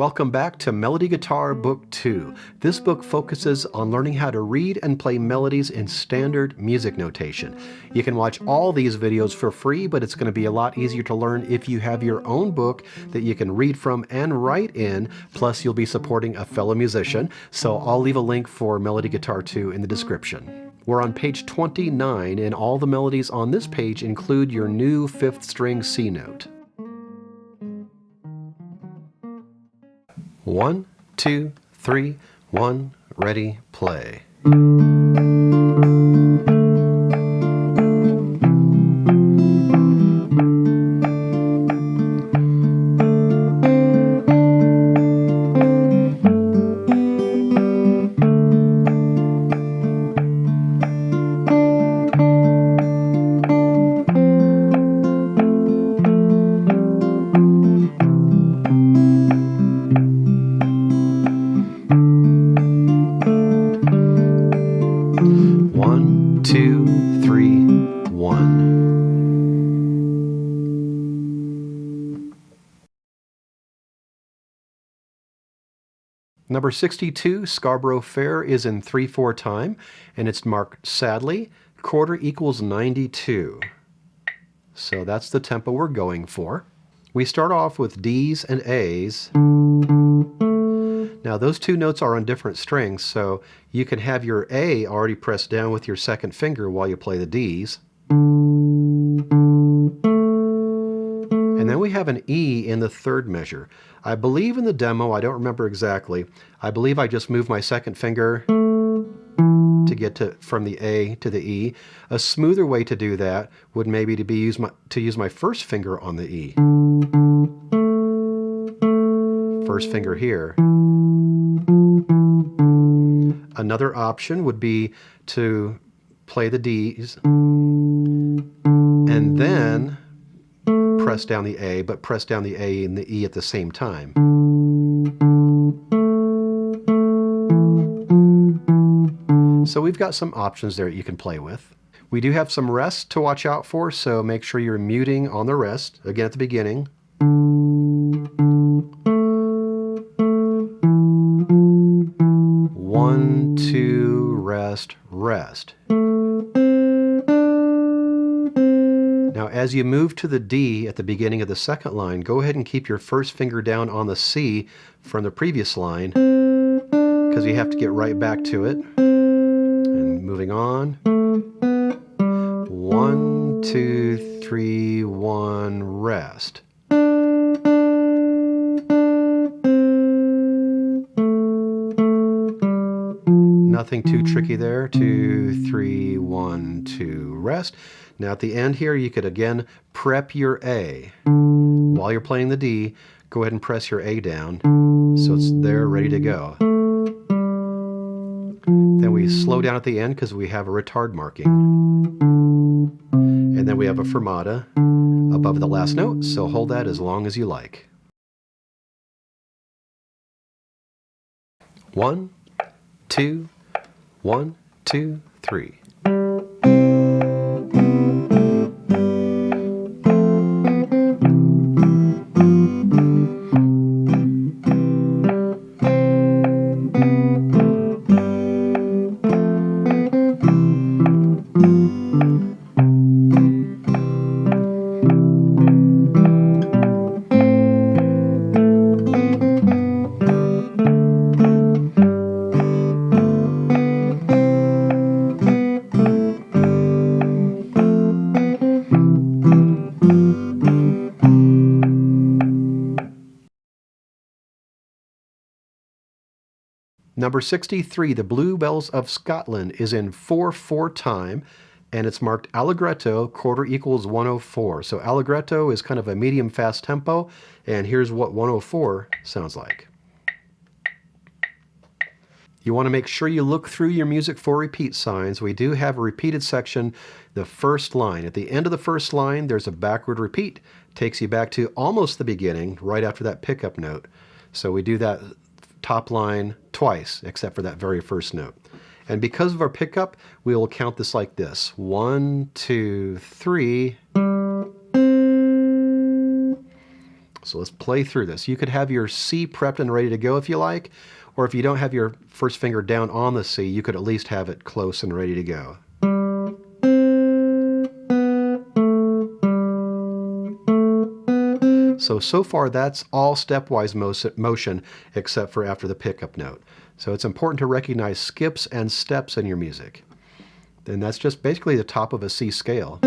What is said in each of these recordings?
Welcome back to Melody Guitar Book 2. This book focuses on learning how to read and play melodies in standard music notation. You can watch all these videos for free, but it's going to be a lot easier to learn if you have your own book that you can read from and write in, plus you'll be supporting a fellow musician. So I'll leave a link for Melody Guitar 2 in the description. We're on page 29, and all the melodies on this page include your new 5th string C note. 1, 2, 3, 1, ready, play. Number 62, Scarborough Fair, is in 3/4 time, and it's marked sadly, quarter equals 92. So that's the tempo we're going for. We start off with D's and A's. Now those two notes are on different strings, so you can have your A already pressed down with your second finger while you play the D's. And then we have an E in the 3rd measure. I believe in the demo, I don't remember exactly, I believe I just moved my second finger to get from the A to the E. A smoother way to do that would maybe to use my first finger on the E. First finger here. Another option would be to play the D's and then press down the A, but press down the A and the E at the same time. So we've got some options there that you can play with. We do have some rest to watch out for, so make sure you're muting on the rest, again at the beginning. 1, 2, rest, rest. Now as you move to the D at the beginning of the 2nd line, go ahead and keep your first finger down on the C from the previous line, because you have to get right back to it. And moving on. 1, 2, 3, 1, rest. Nothing too tricky there. 2, 3, 1, 2, rest. Now at the end here, you could again prep your A. While you're playing the D, go ahead and press your A down so it's there ready to go. Then we slow down at the end because we have a retard marking. And then we have a fermata above the last note, so hold that as long as you like. 1, 2, 1, 2, 3. Number 63, The Bluebells of Scotland, is in 4/4 time, and it's marked allegretto, quarter equals 104. So allegretto is kind of a medium fast tempo, and here's what 104 sounds like. You want to make sure you look through your music for repeat signs. We do have a repeated section, the 1st line. At the end of the 1st line, there's a backward repeat. Takes you back to almost the beginning, right after that pickup note. So we do that top line twice, except for that very 1st note. And because of our pickup, we will count this like this. 1, 2, 3. So let's play through this. You could have your C prepped and ready to go if you like, or if you don't have your first finger down on the C, you could at least have it close and ready to go. So far that's all stepwise motion except for after the pickup note. So it's important to recognize skips and steps in your music. Then that's just basically the top of a C scale.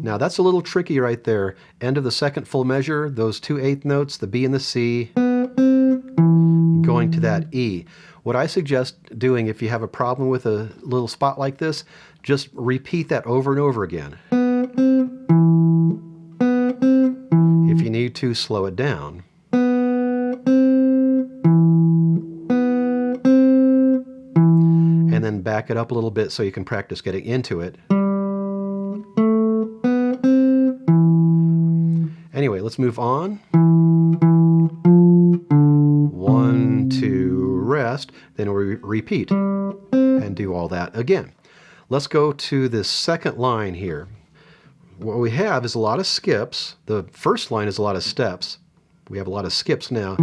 Now that's a little tricky right there. End of the second full measure, those 2 8th notes, the B and the C, going to that E. What I suggest doing if you have a problem with a little spot like this, just repeat that over and over again. If you need to, slow it down. And then back it up a little bit so you can practice getting into it. Anyway, let's move on. 1, 2, rest. Then we repeat and do all that again. Let's go to this second line here. What we have is a lot of skips. The first line is a lot of steps. We have a lot of skips now.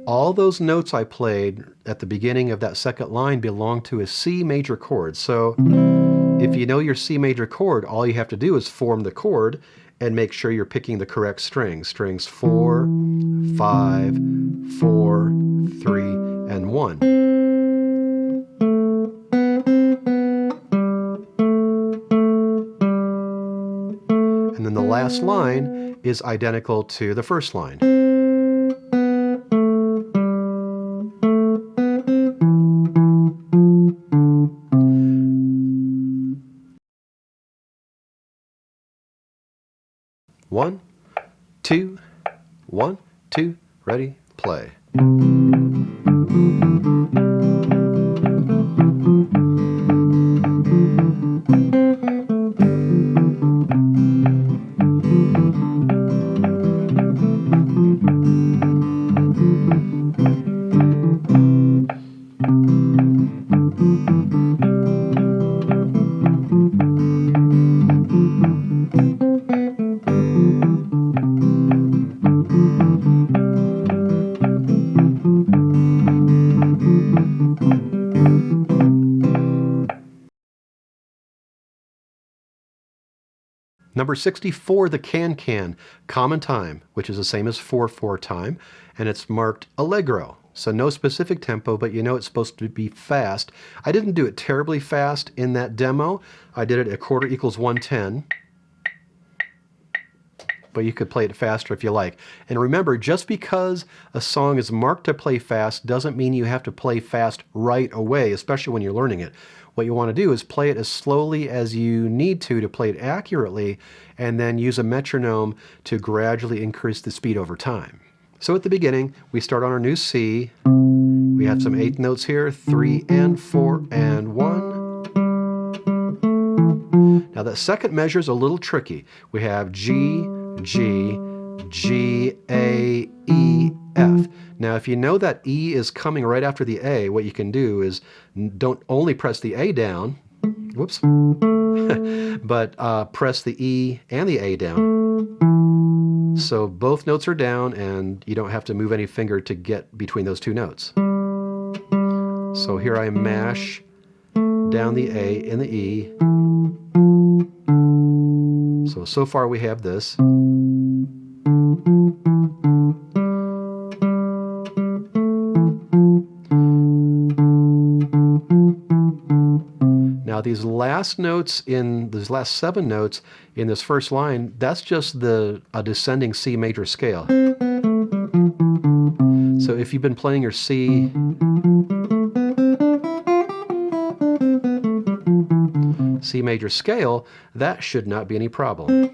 All those notes I played at the beginning of that second line belong to a C major chord. So if you know your C major chord, all you have to do is form the chord and make sure you're picking the correct strings. Strings 4, 5, 4, 3, and 1. And then the last line is identical to the first line. One, two, 1, 2, ready, play. Number 64, the can-can, common time, which is the same as 4/4 time, and it's marked allegro. So no specific tempo, but you know it's supposed to be fast. I didn't do it terribly fast in that demo. I did it a quarter equals 110. But you could play it faster if you like. And remember, just because a song is marked to play fast doesn't mean you have to play fast right away, especially when you're learning it. What you want to do is play it as slowly as you need to play it accurately, and then use a metronome to gradually increase the speed over time. So at the beginning, we start on our new C. We have some 8th notes here, 3 and 4 and 1. Now that second measure is a little tricky. We have G, G, G, A, E, F. Now if you know that E is coming right after the A, what you can do is don't only press the A down, whoops, but press the E and the A down. So both notes are down and you don't have to move any finger to get between those two notes. So here I mash down the A and the E. So far we have this. Now these last notes in these last 7 notes in this first line, that's just a descending C major scale. So if you've been playing your C major scale, that should not be any problem.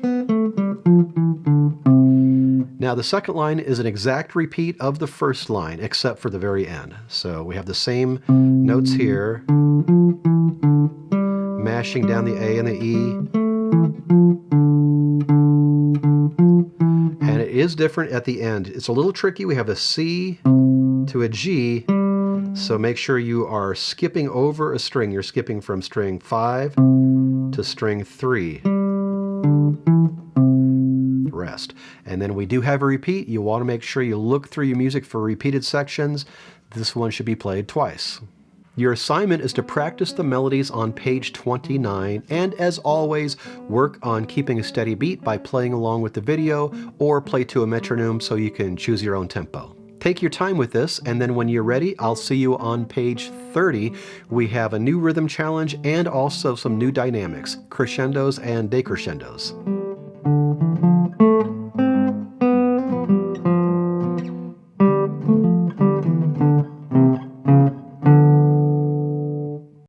Now the second line is an exact repeat of the first line, except for the very end. So we have the same notes here, mashing down the A and the E. And it is different at the end. It's a little tricky. We have a C to a G, So make sure you are skipping over a string. You're skipping from string 5 to string 3. Rest. And then we do have a repeat. You want to make sure you look through your music for repeated sections. This one should be played twice. Your assignment is to practice the melodies on page 29, and as always, work on keeping a steady beat by playing along with the video or play to a metronome so you can choose your own tempo. Take your time with this, and then when you're ready, I'll see you on page 30. We have a new rhythm challenge and also some new dynamics, crescendos and decrescendos.